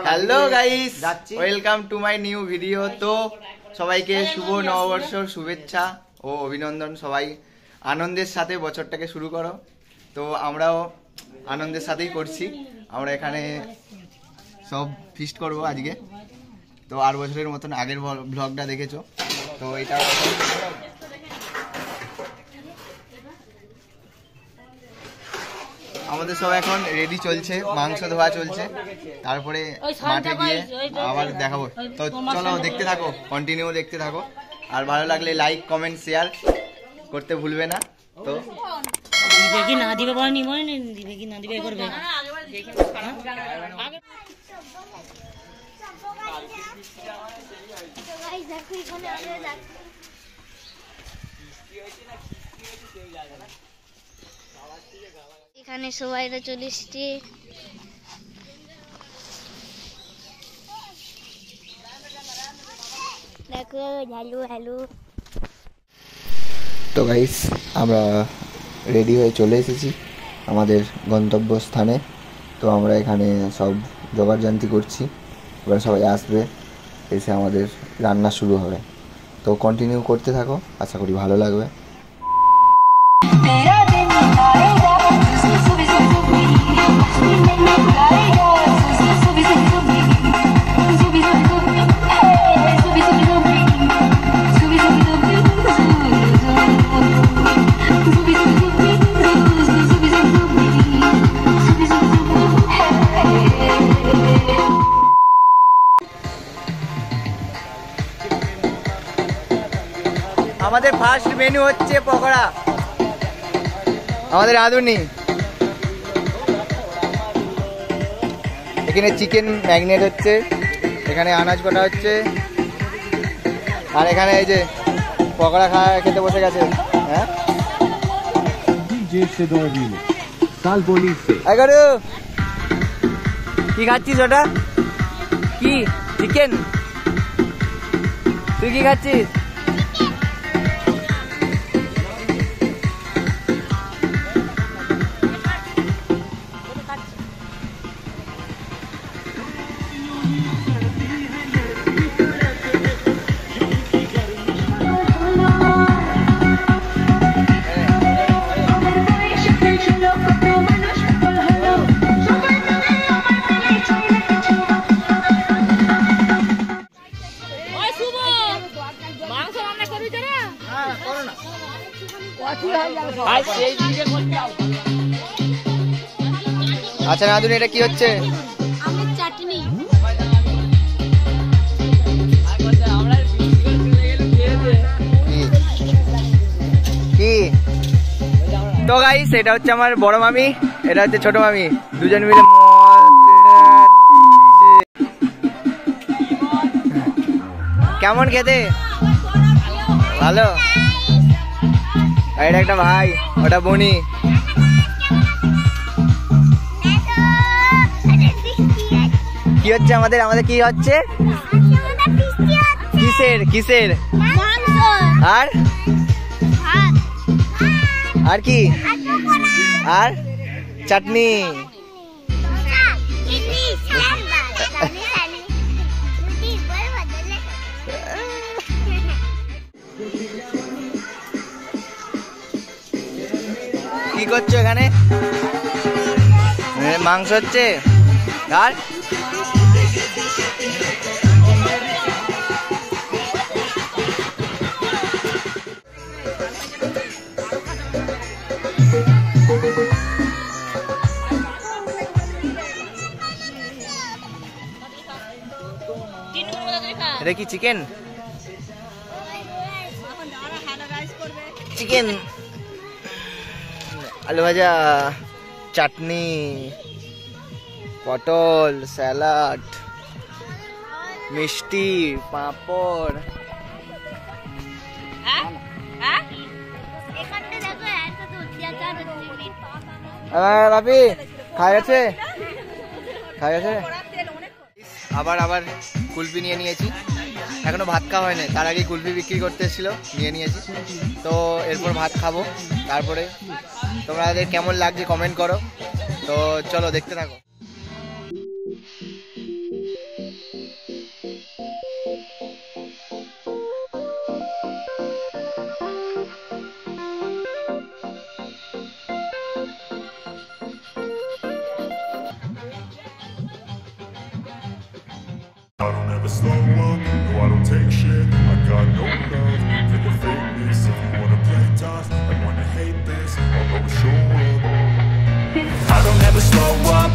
Hello guys, welcome to my new video. তো সবাইকে শুভ নববর্ষ শুভেচ্ছা ও অভিনন্দন। সবাই আনন্দের সাথে বছরটাকে শুরু করো। তো আমরাও আনন্দের সাথেই করছি। আমরা এখানে সব ফিস্ট করব আজকে। তো 8 বছরের মতন আগের ব্লগটা দেখেছো, তো এটা আমাদের সব এখন রেডি চলছে, মাংস ধোয়া চলছে, তারপরে মাঠে গিয়ে আবার দেখাবো। তো চলো দেখতে থাকো, কন্টিনিউ দেখতে থাকো। আর ভালো লাগলে লাইক কমেন্ট শেয়ার করতে ভুলবে না। তো দিবে কি না দিবে বলেনি, দিবে কি না দিবে করবে। এখানে সবাইরা চলে এসছে। দেখো হ্যালো হ্যালো। তো গাইস, আমরা রেডি হয়ে চলে এসেছি আমাদের গন্তব্যস্থানে। তো আমরা এখানে সব জোগাড়যন্ত্র করছি, এবার সবাই আসবে, এসে আমাদের রান্না শুরু হবে। তো কন্টিনিউ করতে থাকো, আশা করি ভালো লাগবে। আমাদের ফার্স্ট মেনু হচ্ছে পকোড়া, আমাদের রাঁধুনি। এখানে চিকেন ম্যাগনেট হচ্ছে, এখানে আনাজ কাটা হচ্ছে, আর এখানে এই যে পকোড়া খেতে বসে গেছে। হ্যাঁ কি খাচ্ছিস? ওটা কি চিকেন? তুই কি খাচ্ছিস? আচ্ছা রাঁধুনি, এটা কি হচ্ছে? আমের চাটনি। কি? তো গাইস, এটা হচ্ছে আমার বড় মামি, এটা হচ্ছে ছোট মামি, দুজন মিলে কেমন খেতে? ভালো। এটা একটা ভাই, ওটা বনি। কি হচ্ছে আমাদের? আমাদের কি হচ্ছে? কিসের কিসের? আর আর কি? আর চাটনি। কি করছো এখানে? মাংস হচ্ছে। আর এটা কি চিকেন? চিকেন, আলু ভাজা, চাটনি, পটল, স্যালাড, মিষ্টি, পাঁপড়। বাপি খাই আছে? খাওয়া গেছে? আবার আবার কুলফি নিয়ে নিয়েছি, এখনো ভাত খাওয়া হয়নি, তার আগে কুলফি বিক্রি করতে এসেছিলো, নিয়ে নিয়েছি। তো এরপর ভাত খাবো, তারপরে তোমাদের কেমন লাগছে কমেন্ট করো। তো চলো দেখতে থাকো। I don't ever slow up, no I don't take shit. I got no love for the fakeness. If you wanna play tough and wanna hate this, I'll always show up. I don't ever slow up,